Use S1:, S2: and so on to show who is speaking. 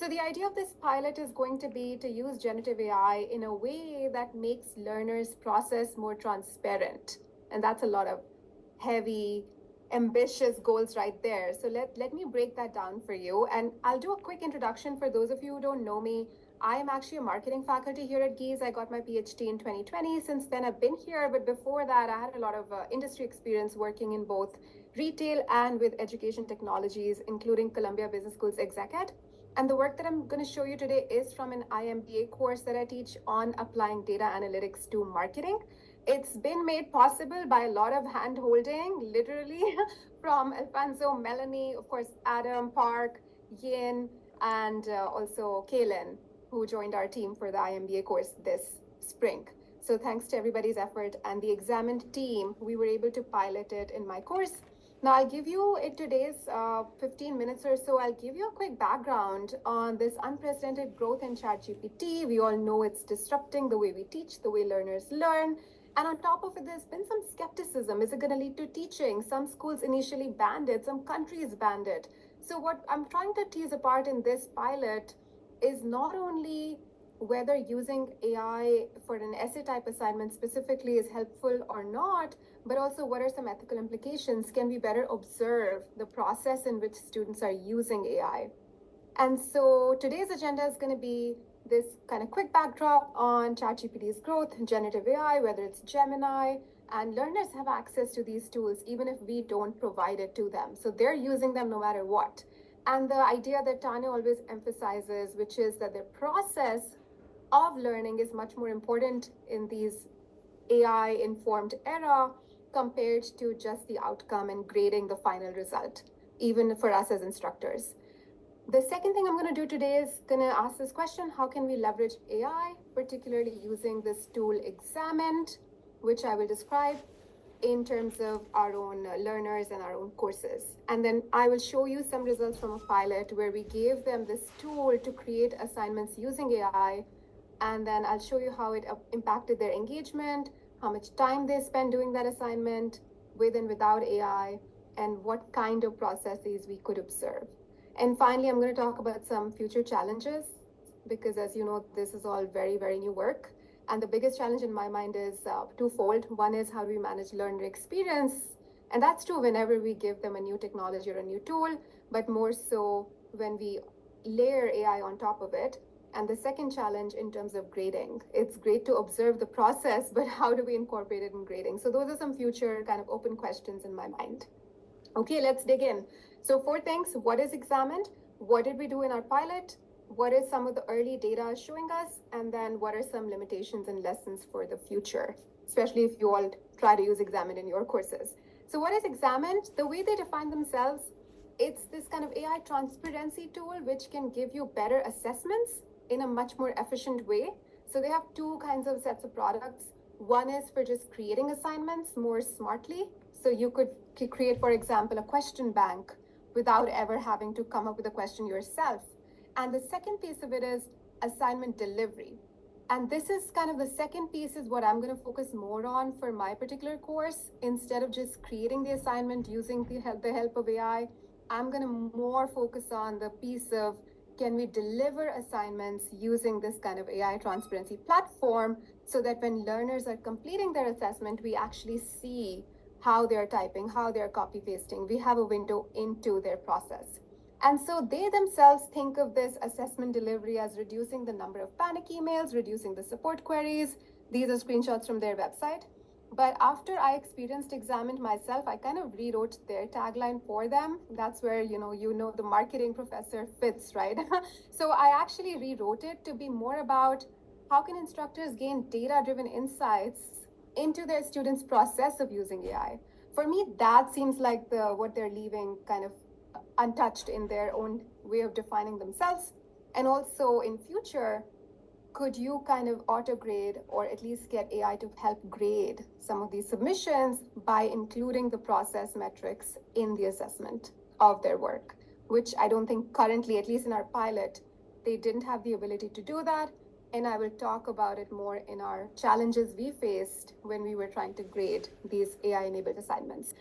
S1: So the idea of this pilot is going to be to use generative AI in a way that makes learners' process more transparent. And that's a lot of heavy, ambitious goals right there. So let me break that down for you. And I'll do a quick introduction for those of you who don't know me. I am actually a marketing faculty here at Gies. I got my PhD in 2020. Since then, I've been here. But before that, I had a lot of industry experience working in both retail and with education technologies, including Columbia Business School's Exec Ed. And the work that I'm going to show you today is from an IMBA course that I teach on applying data analytics to marketing. It's been made possible by a lot of hand holding, literally, from Alfonso, Melanie, of course, Adam, Park, Yin, and also Kaylin, who joined our team for the IMBA course this spring. So thanks to everybody's effort and the examined team, we were able to pilot it in my course. Now, I'll give you in today's 15 minutes or so, I'll give you a quick background on this unprecedented growth in ChatGPT. We all know it's disrupting the way we teach, the way learners learn. And on top of it, there's been some skepticism. Is it going to lead to teaching? Some schools initially banned it, some countries banned it. So, what I'm trying to tease apart in this pilot is not only whether using AI for an essay type assignment specifically is helpful or not, but also what are some ethical implications? Can we better observe the process in which students are using AI? And so today's agenda is going to be this kind of quick backdrop on ChatGPT's growth, generative AI, whether it's Gemini, and learners have access to these tools even if we don't provide it to them. So they're using them no matter what. And the idea that Tanya always emphasizes, which is that the process of learning is much more important in these AI informed era compared to just the outcome and grading the final result, even for us as instructors. The second thing I'm going to do today is going to ask this question: how can we leverage AI, particularly using this tool Examined, which I will describe in terms of our own learners and our own courses. And then I will show you some results from a pilot where we gave them this tool to create assignments using AI. And then I'll show you how it impacted their engagement, how much time they spend doing that assignment with and without AI, and what kind of processes we could observe. And finally, I'm going to talk about some future challenges because, as you know, this is all very, very new work. And the biggest challenge in my mind is twofold. One is how do we manage learner experience? And that's true whenever we give them a new technology or a new tool, but more so when we layer AI on top of it. And the second challenge in terms of grading, it's great to observe the process, but how do we incorporate it in grading? So those are some future kind of open questions in my mind. Okay, let's dig in. So 4 things: what is Examined? What did we do in our pilot? What is some of the early data showing us? And then what are some limitations and lessons for the future, especially if you all try to use Examined in your courses. So what is Examined? The way they define themselves, it's this kind of AI transparency tool which can give you better assessments in a much more efficient way. So they have 2 kinds of sets of products. One is for just creating assignments more smartly. So you could create, for example, a question bank without ever having to come up with a question yourself. And the second piece of it is assignment delivery. And this is kind of the second piece is what I'm going to focus more on for my particular course. Instead of just creating the assignment using the help of AI, I'm going to more focus on the piece of can we deliver assignments using this kind of AI transparency platform so that when learners are completing their assessment, we actually see how they're typing, how they're copy pasting. We have a window into their process. And so they themselves think of this assessment delivery as reducing the number of panic emails, reducing the support queries. These are screenshots from their website. But after I experienced Examined myself, I kind of rewrote their tagline for them. That's where, the marketing professor fits, right? So I actually rewrote it to be more about how can instructors gain data-driven insights into their students' process of using AI. For me, that seems like what they're leaving kind of untouched in their own way of defining themselves. And also in future, could you kind of auto grade or at least get AI to help grade some of these submissions by including the process metrics in the assessment of their work, which I don't think currently, at least in our pilot, they didn't have the ability to do that. And I will talk about it more in our challenges we faced when we were trying to grade these AI-enabled assignments.